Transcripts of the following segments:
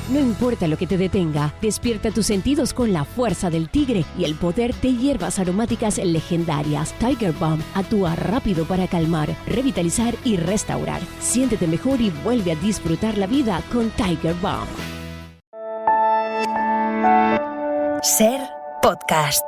No importa lo que te detenga, despierta tus sentidos con la fuerza del tigre y el poder de hierbas aromáticas legendarias. Tiger Balm actúa rápido para calmar, revitalizar y restaurar. Siéntete mejor y vuelve a disfrutar la vida con Tiger Balm. Ser Podcast.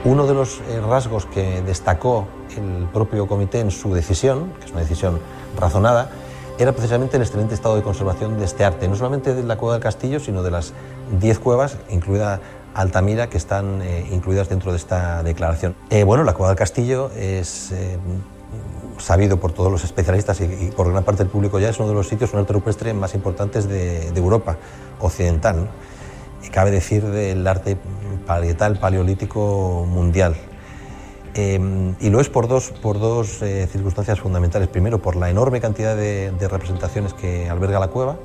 Uno de los rasgos que destacó el propio comité en su decisión, que es una decisión razonada, era precisamente el excelente estado de conservación de este arte, no solamente de la Cueva del Castillo, sino de las 10 cuevas, incluida Altamira, que están incluidas dentro de esta declaración. La Cueva del Castillo es sabido por todos los especialistas y por gran parte del público ya, es uno de los sitios, un arte rupestre más importantes de Europa occidental, ¿no? Y cabe decir del arte parietal paleolítico mundial. Y lo es por dos circunstancias fundamentales. Primero, por la enorme cantidad de representaciones que alberga la cueva.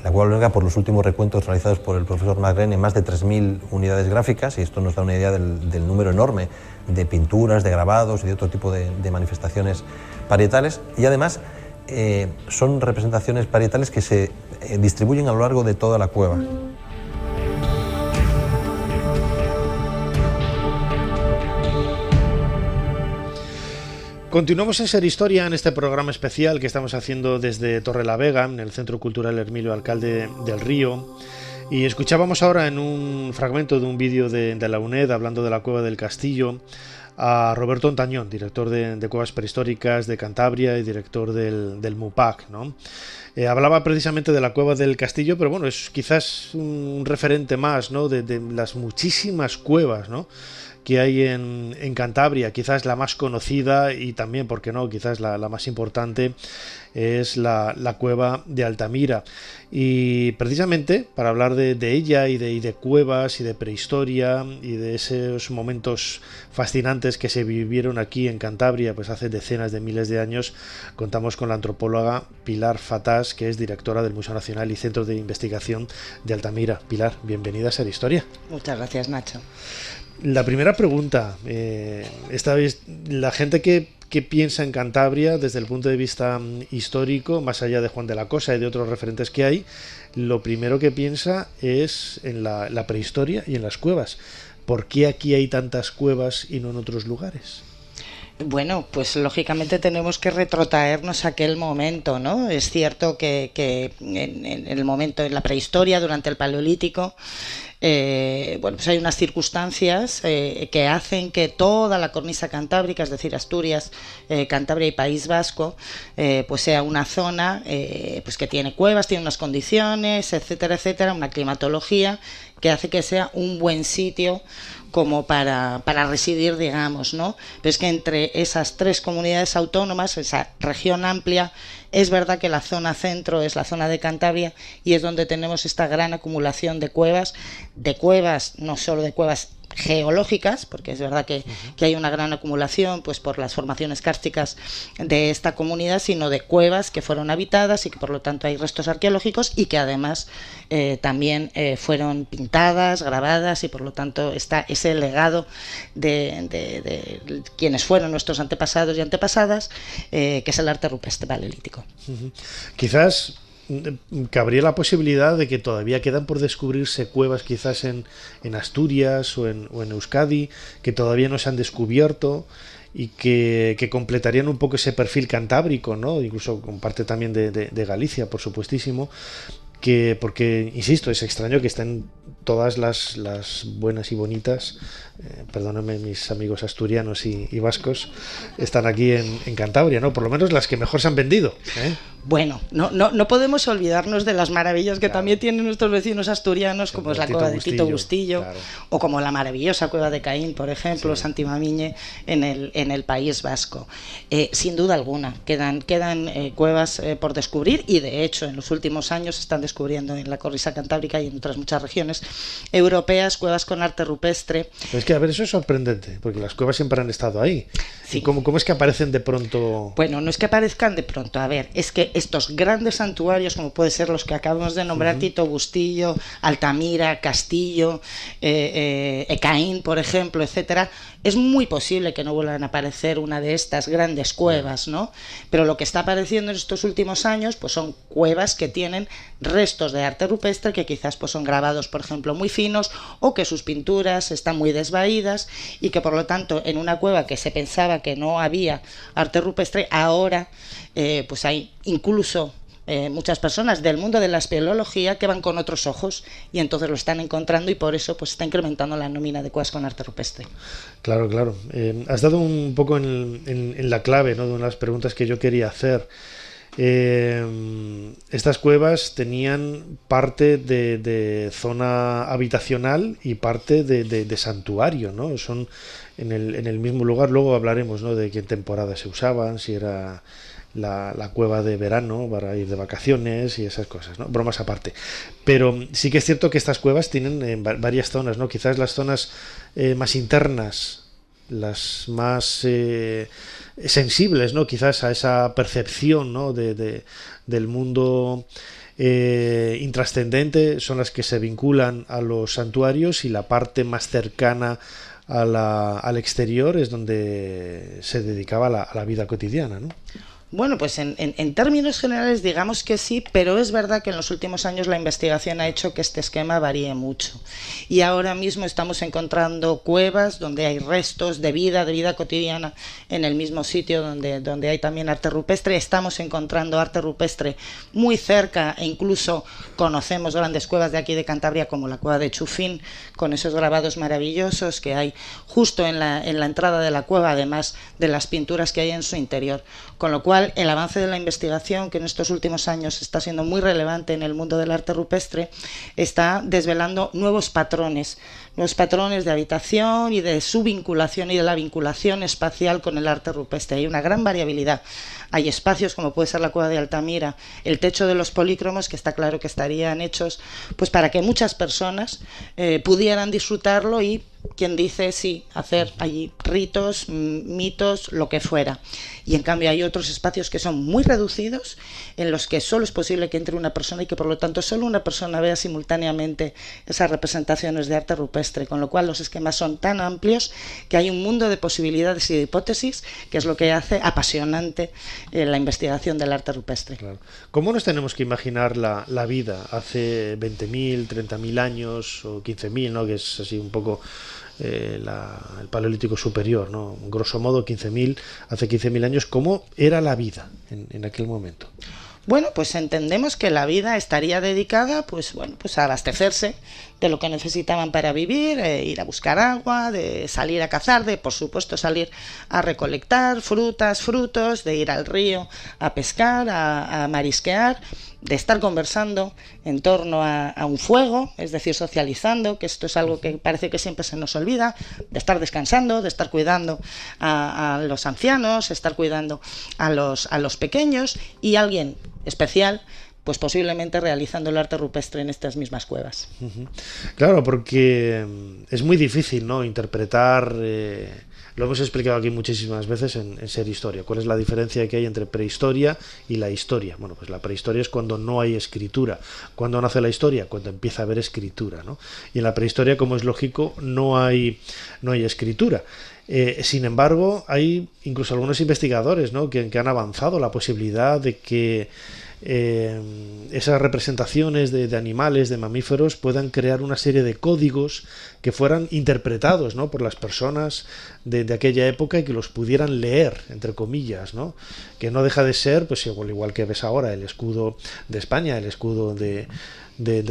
La cueva alberga, por los últimos recuentos realizados por el profesor Magren, más de 3.000 unidades gráficas, y esto nos da una idea del número enorme de pinturas, de grabados y de otro tipo de manifestaciones parietales. Y además son representaciones parietales que se distribuyen a lo largo de toda la cueva. Continuamos en Ser Historia en este programa especial que estamos haciendo desde Torrelavega, en el Centro Cultural Hermilio Alcalde del Río. Y escuchábamos ahora en un fragmento de un vídeo de la UNED hablando de la Cueva del Castillo a Roberto Ontañón, director de Cuevas Prehistóricas de Cantabria y director del MUPAC, ¿no? Hablaba precisamente de la Cueva del Castillo, pero bueno, es quizás un referente más, ¿no? de las muchísimas cuevas, ¿no?, que hay en Cantabria. Quizás la más conocida y también, ¿por qué no?, quizás la más importante es la cueva de Altamira. Y precisamente para hablar de ella y de cuevas y de prehistoria y de esos momentos fascinantes que se vivieron aquí en Cantabria pues hace decenas de miles de años, contamos con la antropóloga Pilar Fatás, que es directora del Museo Nacional y Centro de Investigación de Altamira. Pilar, bienvenida a Ser Historia. Muchas gracias, Nacho. La primera pregunta, esta vez la gente que piensa en Cantabria desde el punto de vista histórico, más allá de Juan de la Cosa y de otros referentes que hay, lo primero que piensa es en la prehistoria y en las cuevas. ¿Por qué aquí hay tantas cuevas y no en otros lugares? Bueno, pues lógicamente tenemos que retrotraernos a aquel momento, ¿no? Es cierto que en el momento, en la prehistoria, durante el Paleolítico, pues hay unas circunstancias que hacen que toda la cornisa cantábrica, es decir, Asturias, Cantabria y País Vasco, pues sea una zona pues que tiene cuevas, tiene unas condiciones, etcétera, etcétera, una climatología que hace que sea un buen sitio como para residir, digamos, ¿no? Pero es que entre esas tres comunidades autónomas, esa región amplia, es verdad que la zona centro es la zona de Cantabria y es donde tenemos esta gran acumulación de cuevas, no solo de cuevas geológicas, porque es verdad que hay una gran acumulación pues por las formaciones kársticas de esta comunidad, sino de cuevas que fueron habitadas y que por lo tanto hay restos arqueológicos y que además también fueron pintadas, grabadas, y por lo tanto está ese legado de quienes fueron nuestros antepasados y antepasadas, que es el arte rupestre paleolítico. Quizás cabría la posibilidad de que todavía quedan por descubrirse cuevas quizás en Asturias o en Euskadi que todavía no se han descubierto y que completarían un poco ese perfil cantábrico, ¿no? Incluso con parte también de Galicia, por supuestísimo, porque, insisto, es extraño que estén todas las buenas y bonitas, perdónenme mis amigos asturianos y vascos, están aquí en Cantabria, ¿no? Por lo menos las que mejor se han vendido, ¿eh? Bueno, no podemos olvidarnos de las maravillas que también tienen nuestros vecinos asturianos, como es la cueva de Tito Bustillo, o como la maravillosa cueva de Caín, por ejemplo, Santi Mamiñe, en el País Vasco. Sin duda alguna, quedan cuevas por descubrir, y de hecho en los últimos años se están descubriendo en la cornisa cantábrica y en otras muchas regiones civilizaciones europeas, cuevas con arte rupestre. Pero es que, a ver, eso es sorprendente, porque las cuevas siempre han estado ahí. Sí. ¿Cómo es que aparecen de pronto? Bueno, no es que aparezcan de pronto, a ver, es que estos grandes santuarios, como puede ser los que acabamos de nombrar, Tito, Bustillo, Altamira, Castillo, Ecaín, por ejemplo, etcétera, es muy posible que no vuelvan a aparecer una de estas grandes cuevas, ¿no? Pero lo que está apareciendo en estos últimos años, pues son cuevas que tienen restos de arte rupestre que quizás pues son grabados, por ejemplo, muy finos, o que sus pinturas están muy desvaídas y que por lo tanto en una cueva que se pensaba que no había arte rupestre, ahora pues hay incluso muchas personas del mundo de la espeleología que van con otros ojos y entonces lo están encontrando, y por eso pues está incrementando la nómina de cuevas con arte rupestre. Claro, claro. Has dado un poco en la clave, ¿no?, de una de las preguntas que yo quería hacer. Estas cuevas tenían parte de zona habitacional y parte de santuario, ¿no? Son en el mismo lugar. Luego hablaremos, ¿no?, de qué temporada se usaban, si era la cueva de verano para ir de vacaciones y esas cosas, ¿no? Bromas aparte. Pero sí que es cierto que estas cuevas tienen varias zonas, ¿no? Quizás las zonas más internas, las más sensibles, ¿no?, quizás a esa percepción, ¿no?, del mundo intrascendente, son las que se vinculan a los santuarios, y la parte más cercana al exterior es donde se dedicaba a la vida cotidiana, ¿no? Bueno, pues en términos generales digamos que sí, pero es verdad que en los últimos años la investigación ha hecho que este esquema varíe mucho. Y ahora mismo estamos encontrando cuevas donde hay restos de vida cotidiana en el mismo sitio donde hay también arte rupestre. Estamos encontrando arte rupestre muy cerca, e incluso conocemos grandes cuevas de aquí de Cantabria como la cueva de Chufín, con esos grabados maravillosos que hay justo en la entrada de la cueva, además de las pinturas que hay en su interior. Con lo cual el avance de la investigación, que en estos últimos años está siendo muy relevante en el mundo del arte rupestre, está desvelando nuevos patrones de habitación y de su vinculación y de la vinculación espacial con el arte rupestre. Hay una gran variabilidad. Hay espacios como puede ser la cueva de Altamira, el techo de los polícromos, que está claro que estarían hechos pues para que muchas personas pudieran disfrutarlo y, quien dice, sí, hacer allí ritos, mitos, lo que fuera. Y en cambio hay otros espacios que son muy reducidos, en los que solo es posible que entre una persona y que por lo tanto solo una persona vea simultáneamente esas representaciones de arte rupestre, con lo cual los esquemas son tan amplios que hay un mundo de posibilidades y de hipótesis, que es lo que hace apasionante la investigación del arte rupestre. Claro. ¿Cómo nos tenemos que imaginar la vida hace 20.000, 30.000 años o 15.000, ¿no?, que es así un poco el paleolítico superior, ¿no? Grosso modo, hace 15.000 años, ¿cómo era la vida en aquel momento? Bueno, pues entendemos que la vida estaría dedicada pues a abastecerse de lo que necesitaban para vivir, ir a buscar agua, de salir a cazar, de por supuesto salir a recolectar frutas, frutos, de ir al río a pescar, a marisquear, de estar conversando en torno a un fuego, es decir, socializando, que esto es algo que parece que siempre se nos olvida, de estar descansando, de estar cuidando a los ancianos, estar cuidando a los pequeños, y alguien especial pues posiblemente realizando el arte rupestre en estas mismas cuevas. Claro, porque es muy difícil, ¿no?, interpretar, lo hemos explicado aquí muchísimas veces en Ser Historia, cuál es la diferencia que hay entre prehistoria y la historia. Bueno, pues la prehistoria es cuando no hay escritura. ¿Cuándo nace la historia? Cuando empieza a haber escritura, ¿no? Y en la prehistoria, como es lógico, no hay escritura. Sin embargo, hay incluso algunos investigadores, ¿no?, que han avanzado la posibilidad de que esas representaciones de animales, de mamíferos, puedan crear una serie de códigos que fueran interpretados, ¿no?, por las personas de aquella época, y que los pudieran leer, entre comillas, ¿no?, que no deja de ser, pues igual que ves ahora el escudo de España, el escudo de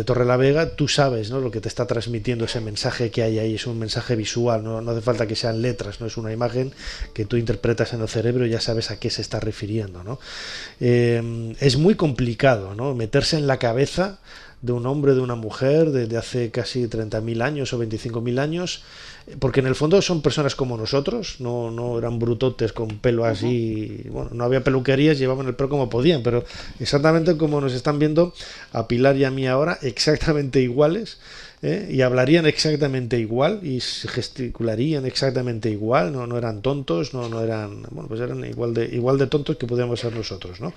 Torrelavega. Tú sabes, ¿no?, lo que te está transmitiendo ese mensaje que hay ahí. Es un mensaje visual, no hace falta que sean letras, no es una imagen que tú interpretas en el cerebro y ya sabes a qué se está refiriendo, ¿no? Es muy complicado, ¿no?, meterse en la cabeza de un hombre, de una mujer, de hace casi 30.000 años o 25.000 años, porque en el fondo son personas como nosotros, no eran brutotes con pelo así, bueno, no había peluquerías, llevaban el pelo como podían, pero exactamente como nos están viendo a Pilar y a mí ahora, exactamente iguales, y hablarían exactamente igual y se gesticularían exactamente igual, no eran tontos, no eran, bueno, pues eran igual de tontos que podíamos ser nosotros, ¿no?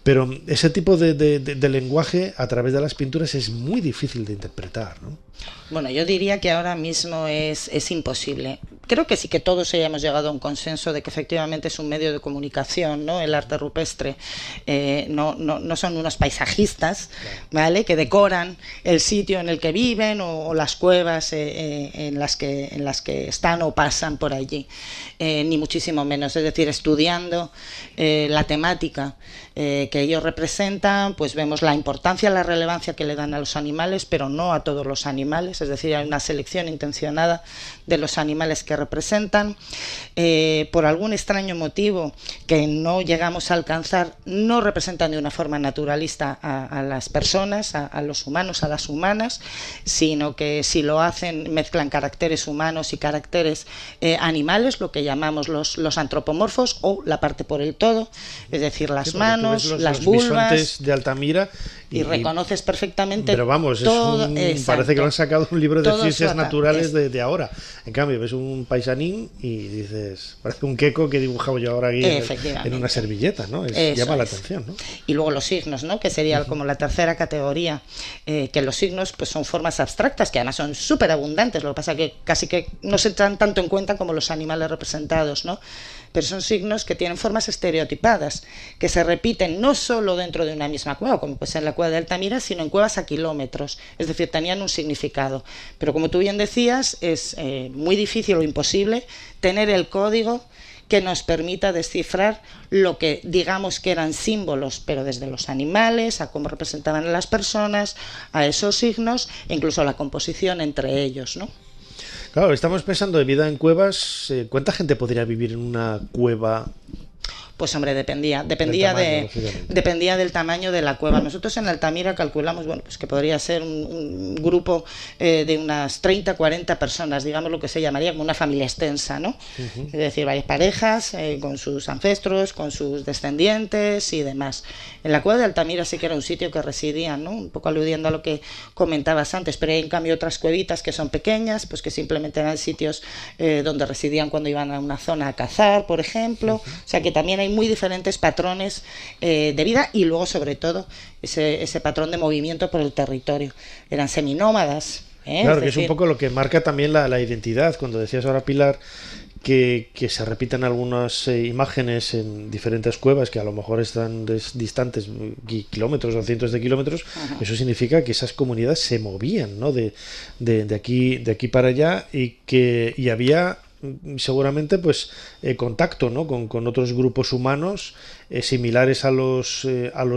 Pero ese tipo de lenguaje a través de las pinturas es muy difícil de interpretar, ¿no? Bueno, yo diría que ahora mismo es imposible. Creo que sí que todos hayamos llegado a un consenso de que efectivamente es un medio de comunicación, ¿no? El arte rupestre no son unos paisajistas, ¿vale? Que decoran el sitio en el que viven o las cuevas en las que están o pasan por allí, ni muchísimo menos. Es decir, estudiando la temática que ellos representan, pues vemos la importancia, la relevancia que le dan a los animales, pero no a todos los animales. Es decir, hay una selección intencionada de los animales que representan. Por algún extraño motivo que no llegamos a alcanzar, no representan de una forma naturalista a las personas, a los humanos, a las humanas, sino que si lo hacen mezclan caracteres humanos y caracteres animales, lo que llamamos los antropomorfos, o la parte por el todo, es decir, las manos, las vulvas de Altamira y reconoces perfectamente. Pero vamos, todo, parece que lo han sacado un libro de ciencias naturales de ahora. En cambio, ves un paisanín y dices, parece un queco que he dibujado yo ahora aquí en una servilleta, ¿no? Llama la atención, ¿no? Y luego los signos, ¿no? Que sería como la tercera categoría, que los signos pues son formas abstractas que además son súper abundantes. Lo que pasa que casi que no se dan tanto en cuenta como los animales representados, ¿no? Pero son signos que tienen formas estereotipadas, que se repiten no solo dentro de una misma cueva, como pues en la cueva de Altamira, sino en cuevas a kilómetros. Es decir, tenían un significado. Pero como tú bien decías, es muy difícil o imposible tener el código que nos permita descifrar lo que digamos que eran símbolos, pero desde los animales, a cómo representaban a las personas, a esos signos, e incluso la composición entre ellos, ¿no? Claro, estamos pensando de vida en cuevas. ¿Cuánta gente podría vivir en una cueva? Pues hombre, dependía del tamaño de la cueva. Nosotros en Altamira calculamos, bueno, pues que podría ser un grupo de unas 30, 40 personas, digamos lo que se llamaría como una familia extensa, ¿no? Uh-huh. Es decir, varias parejas con sus ancestros, con sus descendientes y demás. En la cueva de Altamira sí que era un sitio que residían, ¿no? Un poco aludiendo a lo que comentabas antes, pero hay en cambio otras cuevitas que son pequeñas, pues que simplemente eran sitios donde residían cuando iban a una zona a cazar, por ejemplo. Uh-huh. O sea que también hay muy diferentes patrones de vida y luego sobre todo ese patrón de movimiento por el territorio. Eran seminómadas. Claro, que es un poco lo que marca también la identidad. Cuando decías ahora, Pilar, que se repiten algunas imágenes en diferentes cuevas que a lo mejor están distantes kilómetros o cientos de kilómetros. Ajá. Eso significa que esas comunidades se movían, ¿no? de aquí para allá y había seguramente pues contacto, ¿no? con otros grupos humanos similares a los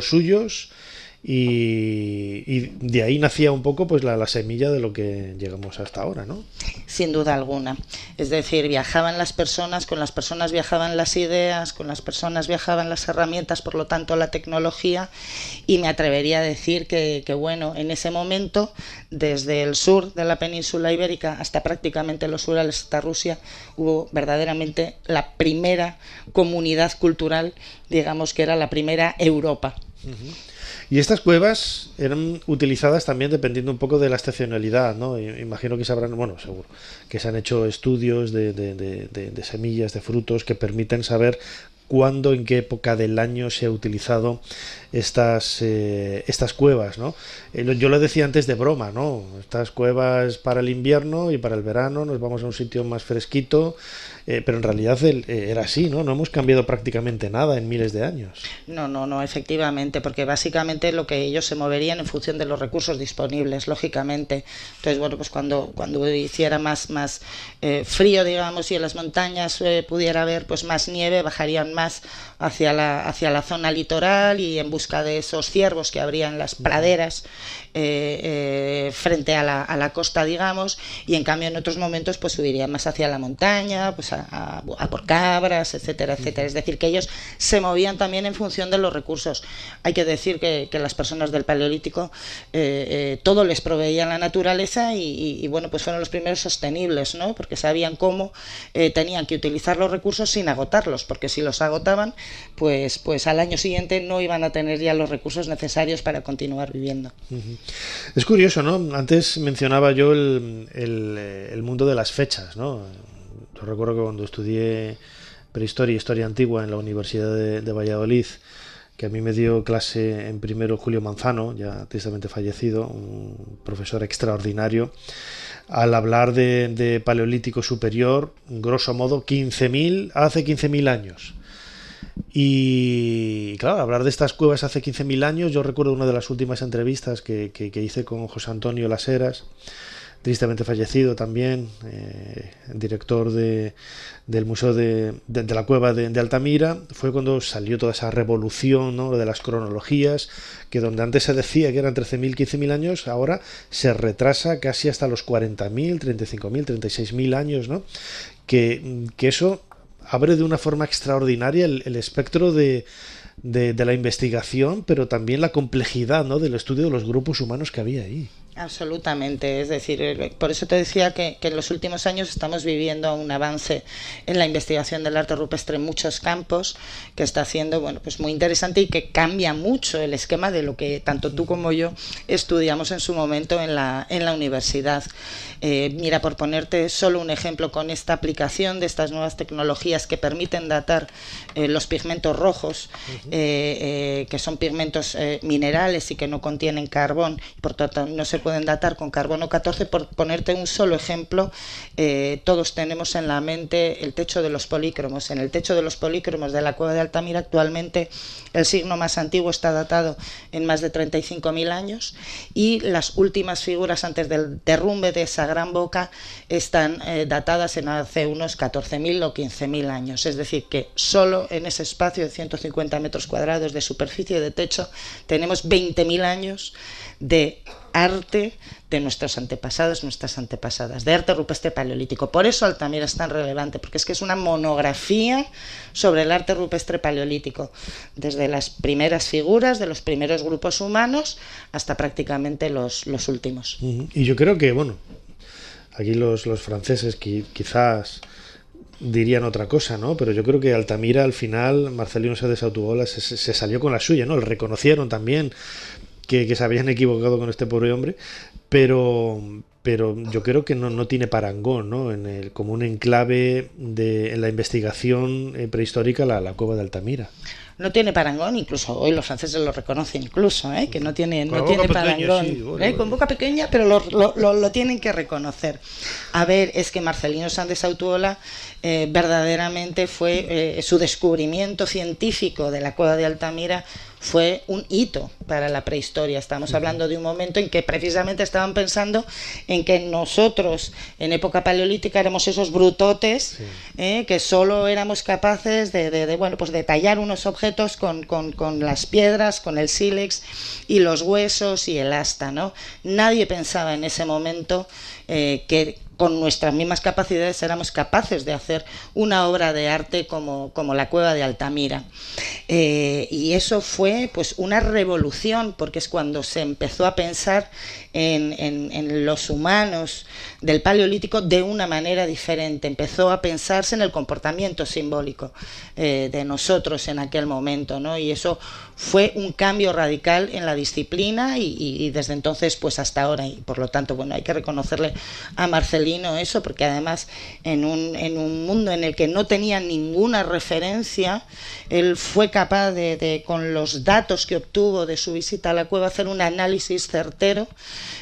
suyos y de ahí nacía un poco pues la semilla de lo que llegamos hasta ahora, ¿no? Sin duda alguna. Es decir, viajaban las personas, con las personas viajaban las ideas, con las personas viajaban las herramientas, por lo tanto la tecnología, y me atrevería a decir que bueno, en ese momento, desde el sur de la península ibérica hasta prácticamente los Urales, hasta Rusia, hubo verdaderamente la primera comunidad cultural, digamos que era la primera Europa. Uh-huh. Y estas cuevas eran utilizadas también dependiendo un poco de la estacionalidad, ¿no? Imagino que sabrán, bueno, seguro, que se han hecho estudios de semillas, de frutos, que permiten saber cuándo, en qué época del año se ha utilizado estas cuevas, ¿no? Yo lo decía antes de broma, ¿no? Estas cuevas para el invierno y para el verano nos vamos a un sitio más fresquito, pero en realidad era así, ¿no? No hemos cambiado prácticamente nada en miles de años. No, efectivamente, porque básicamente lo que ellos se moverían en función de los recursos disponibles, lógicamente. Entonces, bueno, pues cuando hiciera más frío, digamos, y en las montañas pudiera haber pues más nieve, bajarían más hacia la zona litoral y en busca de esos ciervos que habría en las praderas frente a la costa, digamos, y en cambio en otros momentos pues subirían más hacia la montaña, pues a por cabras, etcétera, etcétera. Es decir, que ellos se movían también en función de los recursos. Hay que decir que las personas del Paleolítico todo les proveía la naturaleza y bueno, pues fueron los primeros sostenibles, ¿no? Porque sabían cómo tenían que utilizar los recursos sin agotarlos, porque si los agotaban, pues al año siguiente no iban a tener ya los recursos necesarios para continuar viviendo. Uh-huh. Es curioso, ¿no? Antes mencionaba yo el mundo de las fechas, ¿no? Yo recuerdo que cuando estudié prehistoria e historia antigua en la Universidad de Valladolid, que a mí me dio clase en primero Julio Manzano, ya tristemente fallecido, un profesor extraordinario, al hablar de Paleolítico superior, grosso modo, hace 15.000 años. Y claro, hablar de estas cuevas hace 15.000 años, yo recuerdo una de las últimas entrevistas que hice con José Antonio Las Heras, tristemente fallecido también, director del Museo de la Cueva de Altamira. Fue cuando salió toda esa revolución, ¿no?, de las cronologías, que donde antes se decía que eran 13.000, 15.000 años, ahora se retrasa casi hasta los 40.000, 35.000, 36.000 años, ¿no? Que eso abre de una forma extraordinaria el espectro de la investigación, pero también la complejidad, ¿no?, del estudio de los grupos humanos que había ahí. Absolutamente, es decir, por eso te decía que en los últimos años estamos viviendo un avance en la investigación del arte rupestre en muchos campos, que está haciendo, bueno, pues muy interesante y que cambia mucho el esquema de lo que tanto tú como yo estudiamos en su momento en la universidad. Mira, por ponerte solo un ejemplo, con esta aplicación de estas nuevas tecnologías que permiten datar los pigmentos rojos, que son pigmentos minerales y que no contienen carbón, por tanto no se pueden datar con carbono 14, por ponerte un solo ejemplo, todos tenemos en la mente el techo de los polícromos. En el techo de los polícromos de la Cueva de Altamira actualmente el signo más antiguo está datado en más de 35.000 años y las últimas figuras antes del derrumbe de esa gran boca están datadas en hace unos 14.000 o 15.000 años. Es decir, que solo en ese espacio de 150 metros cuadrados de superficie de techo tenemos 20.000 años de arte de nuestros antepasados, nuestras antepasadas, de arte rupestre paleolítico. Por eso Altamira es tan relevante, porque es que es una monografía sobre el arte rupestre paleolítico, desde las primeras figuras de los primeros grupos humanos hasta prácticamente los últimos. Y yo creo que, bueno, aquí los franceses quizás dirían otra cosa, ¿no? Pero yo creo que Altamira, al final, Marcelino Sáenz de Sautuola se salió con la suya, ¿no? Le reconocieron también que se habían equivocado con este pobre hombre, pero yo creo que no tiene parangón, ¿no? Como un enclave en la investigación prehistórica, la Cueva de Altamira. No tiene parangón, incluso hoy los franceses lo reconocen, incluso, que no tiene parangón. Sí, bueno. Con boca pequeña, pero lo tienen que reconocer. A ver, es que Marcelino Sáenz de Sautuola verdaderamente fue su descubrimiento científico de la Cueva de Altamira fue un hito para la prehistoria. Estamos hablando de un momento en que precisamente estaban pensando en que nosotros en época paleolítica éramos esos brutotes, sí, que solo éramos capaces de tallar unos objetos con las piedras, con el sílex y los huesos y el asta, ¿no? Nadie pensaba en ese momento que con nuestras mismas capacidades éramos capaces de hacer una obra de arte como la Cueva de Altamira. Y eso fue pues una revolución, porque es cuando se empezó a pensar en los humanos del Paleolítico de una manera diferente. Empezó a pensarse en el comportamiento simbólico de nosotros en aquel momento, ¿no? Y eso fue un cambio radical en la disciplina y desde entonces pues hasta ahora, y por lo tanto bueno, hay que reconocerle a Marcelino eso, porque además en un mundo en el que no tenía ninguna referencia, él fue capaz de con los datos que obtuvo de su visita a la cueva hacer un análisis certero,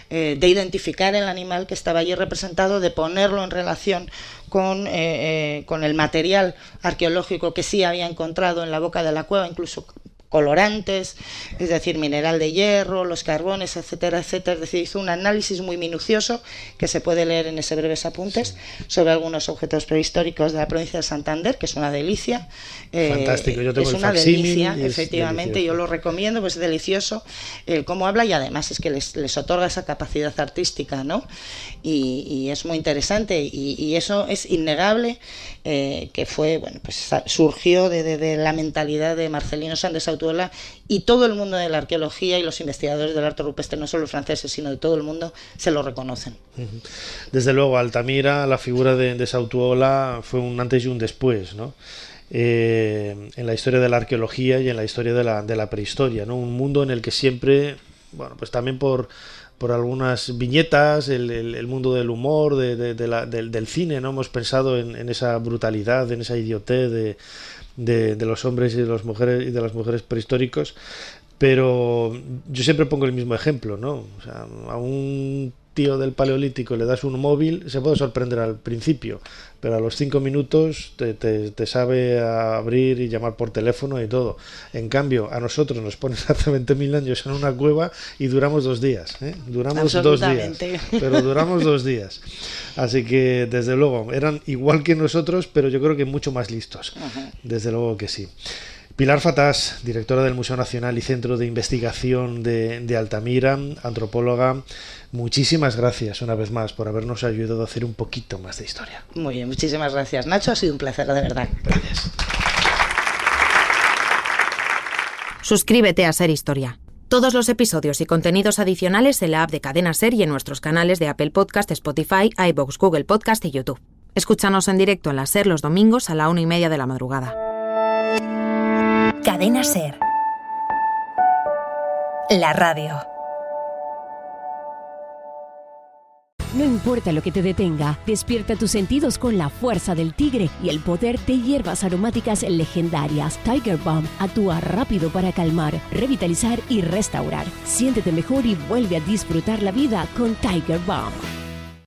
de identificar el animal que estaba allí representado, de ponerlo en relación con el material arqueológico que sí había encontrado en la boca de la cueva, incluso colorantes, es decir, mineral de hierro, los carbones, etcétera, etcétera. Es decir, hizo un análisis muy minucioso que se puede leer en ese breves apuntes sobre algunos objetos prehistóricos de la provincia de Santander, que es una delicia. Fantástico, yo tengo es el una delicia, efectivamente, delicioso. Yo lo recomiendo, pues es delicioso cómo habla, y además es que les otorga esa capacidad artística, ¿no? Y es muy interesante, y eso es innegable, que fue, bueno, pues surgió de la mentalidad de Marcelino Sáenz de Sautuola, y todo el mundo de la arqueología y los investigadores del arte rupestre, no solo los franceses, sino de todo el mundo, se lo reconocen. Desde luego, Altamira, la figura de Sautuola fue un antes y un después, ¿no? En la historia de la arqueología y en la historia de la prehistoria, ¿no? Un mundo en el que siempre bueno, pues también por algunas viñetas, el mundo del humor, del cine, ¿no? Hemos pensado en esa brutalidad, en esa idiotez de los hombres y de las mujeres prehistóricos, pero yo siempre pongo el mismo ejemplo, ¿no? O sea, a un tío del Paleolítico le das un móvil, se puede sorprender al principio, pero a los 5 minutos te sabe abrir y llamar por teléfono y todo. En cambio, a nosotros nos ponen hace 20.000 años en una cueva y duramos 2 días, ¿eh? Duramos 2 días, pero duramos 2 días. Así que, desde luego, eran igual que nosotros, pero yo creo que mucho más listos. Desde luego que sí. Pilar Fatás, directora del Museo Nacional y Centro de Investigación de Altamira, antropóloga, muchísimas gracias una vez más por habernos ayudado a hacer un poquito más de historia. Muy bien, muchísimas gracias, Nacho, ha sido un placer, de verdad. Gracias. Suscríbete a Ser Historia. Todos los episodios y contenidos adicionales en la app de Cadena Ser y en nuestros canales de Apple Podcast, Spotify, iVoox, Google Podcast y YouTube. Escúchanos en directo en la Ser los domingos a la 1:30 de la madrugada. Cadena Ser. La radio. No importa lo que te detenga, despierta tus sentidos con la fuerza del tigre y el poder de hierbas aromáticas legendarias. Tiger Balm actúa rápido para calmar, revitalizar y restaurar. Siéntete mejor y vuelve a disfrutar la vida con Tiger Balm.